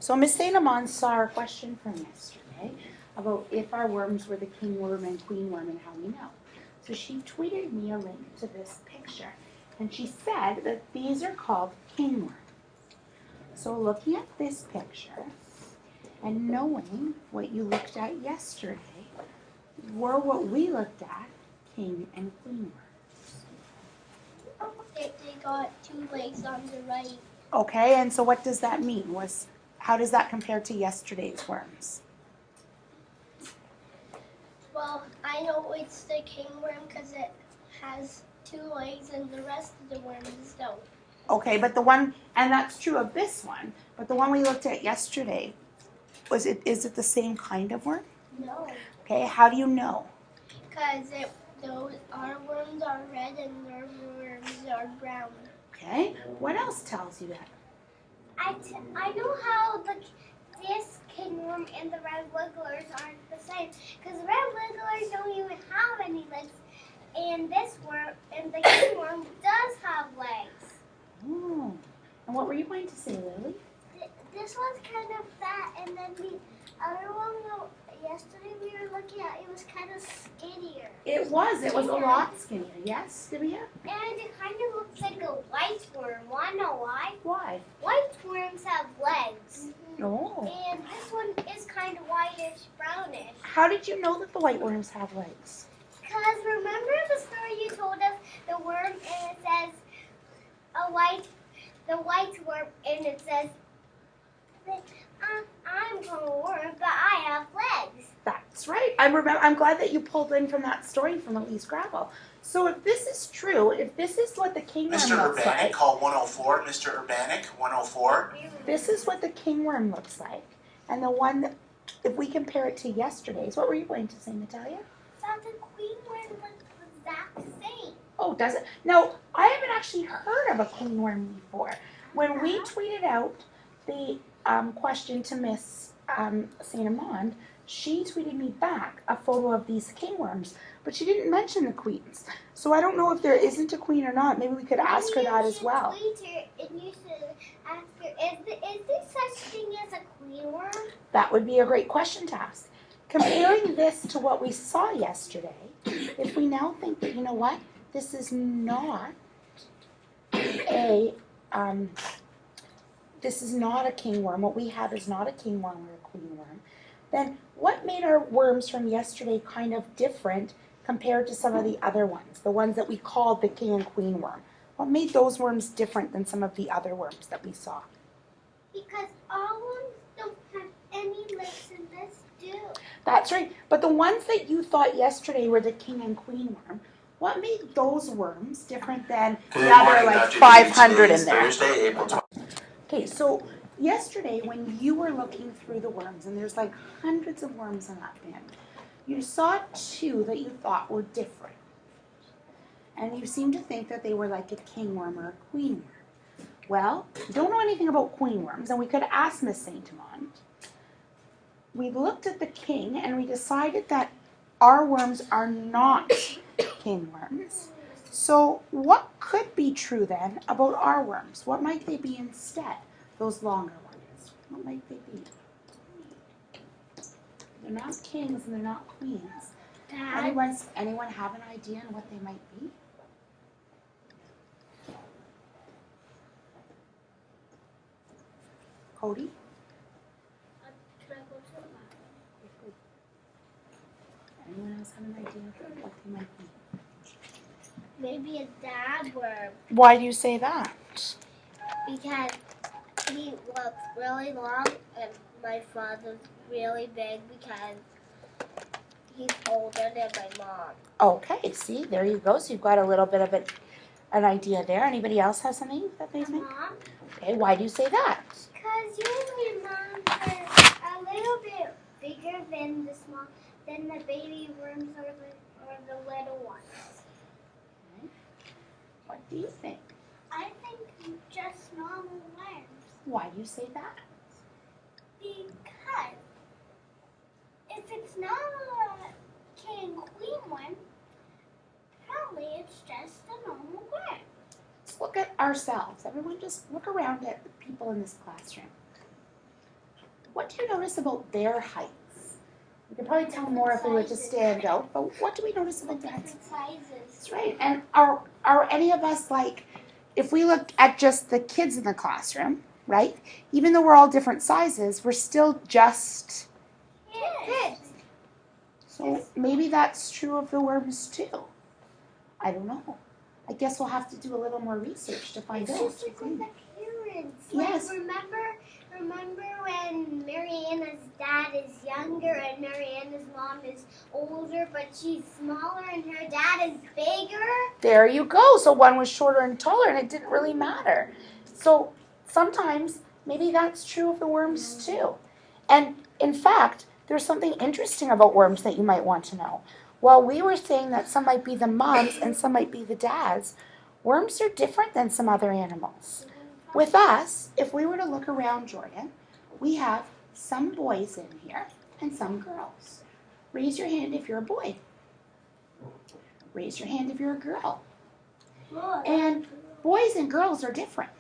So Miss St. Amand saw our question from yesterday about if our worms were the king worm and queen worm and how we know. So she tweeted me a link to this picture, and she said that these are called king worms. So looking at this picture and knowing what you looked at yesterday were what we looked at, king and queen worms. They got 2 legs on the right. Okay, and so what does that mean? How does that compare to yesterday's worms? Well, I know it's the king worm because it has 2 legs and the rest of the worms don't. Okay, but the one, and that's true of this one, but the one we looked at yesterday, is it the same kind of worm? No. Okay, how do you know? Because our worms are red and their worms are brown. Okay, what else tells you that? I know how this king worm and the red wigglers aren't the same, because the red wigglers don't even have any legs, and this worm and the king worm does have legs. Oh, and what were you going to say, Lily? This one's kind of fat, and then the other one yesterday we were looking at, it was kind of skinnier. It was a lot skinnier, yes, Divya? And it kind of looks like a white worm. Want to know why? Why? White worms have legs. Oh. And this one is kind of whitish, brownish. How did you know that the white worms have legs? Because remember the story you told us, the worm, and it says the white worm, and it says, I'm a worm, but I have legs. That's right. I'm glad that you pulled in from that story from Elise Gravel. So if this is true, if this is what the king worm Mr. looks Urbanic, like, call 104. Mr. Urbanic, 104. this is what the king worm looks like. And the one that, if we compare it to yesterday's, what were you going to say, Natalia? That the queen worm looks the exact same. Oh, does it? Now, I haven't actually heard of a queen worm before. When we tweeted out the question to Miss St. Amand, she tweeted me back a photo of these king worms, but she didn't mention the queens. So I don't know if there isn't a queen or not. Maybe we could ask her that as well. Tweet her and you should ask her, is there such thing as a queen worm? That would be a great question to ask. Comparing this to what we saw yesterday, if we now think that, you know what, this is not a king worm, what we have is not a king worm or a queen worm, then what made our worms from yesterday kind of different compared to some of the other ones, the ones that we called the king and queen worm? What made those worms different than some of the other worms that we saw? Because all worms don't have any legs and this do. That's right. But the ones that you thought yesterday were the king and queen worm, what made those worms different than the other like 500 in there? Thursday, April 20th. Okay, so yesterday when you were looking through the worms, and there's like hundreds of worms in that bin, you saw 2 that you thought were different. And you seemed to think that they were like a king worm or a queen worm. Well, we don't know anything about queen worms, and we could ask Miss St. Amand. We looked at the king and we decided that our worms are not king worms. So what could be true then about our worms? What might they be instead? Those longer ones. What might they be? They're not kings and they're not queens. Dad? Anyone have an idea on what they might be? Cody? Anyone else have an idea of what they might be? Maybe a dad worm. Why do you say that? Because he looks really long and my father's really big because he's older than my mom. Okay, see, there you go. So you've got a little bit of an idea there. Anybody else have something that they think? Mom? Okay, why do you say that? Because usually moms are a little bit bigger than the baby worms or the little ones. Okay. What do you think? I think just normal worms. Why do you say that? Because if it's not a king queen one, probably it's just a normal worm. Let's look at ourselves. Everyone just look around at the people in this classroom. what do you notice about their heights? We could probably tell more if we were to stand out, but what do we notice about their heights? Different sizes. That's right. And are any of us like, if we look at just the kids in the classroom, right? Even though we're all different sizes, we're still just Kids. so maybe that's true of the worms too. I don't know. I guess we'll have to do a little more research to find It's out. just like with the parents. Yes. Like, remember when Mariana's dad is younger and Mariana's mom is older, but she's smaller and her dad is bigger? There you go. So one was shorter and taller, and it didn't really matter. So sometimes maybe that's true of the worms too. And in fact, there's something interesting about worms that you might want to know. While we were saying that some might be the moms and some might be the dads, worms are different than some other animals. With us, if we were to look around, Jordan, we have some boys in here and some girls. Raise your hand if you're a boy. Raise your hand if you're a girl. And boys and girls are different.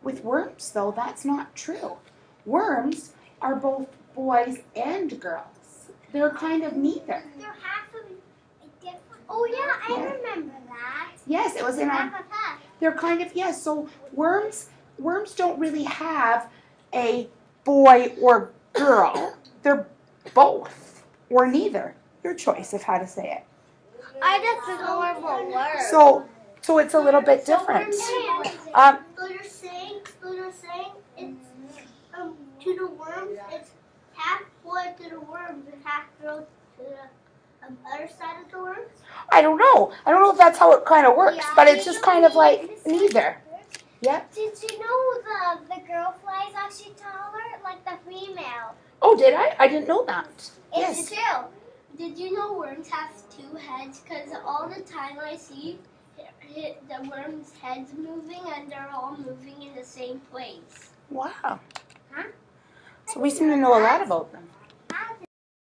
With worms, though, that's not true. Worms are both boys and girls. They're kind of neither. They're half of a different. Oh yeah, I remember that. Yes, it was in our. Half of that. They're kind of, yes. So worms don't really have a boy or girl. They're both or neither. Your choice of how to say it. I just a normal word. So it's a little bit different. So you're saying it's to the worms, it's half boy to the worms and half girl to the other side of the worms? I don't know. I don't know if that's how it kind of works, but it's just kind of like neither. Yep. Did you know the girl fly is actually taller, like the female? Oh, did I? I didn't know that. It's Yes. true. Did you know worms have two heads? Because all the time I see the worms' heads moving and they're all moving in the same place. Wow. Huh? So we seem to know a lot about them.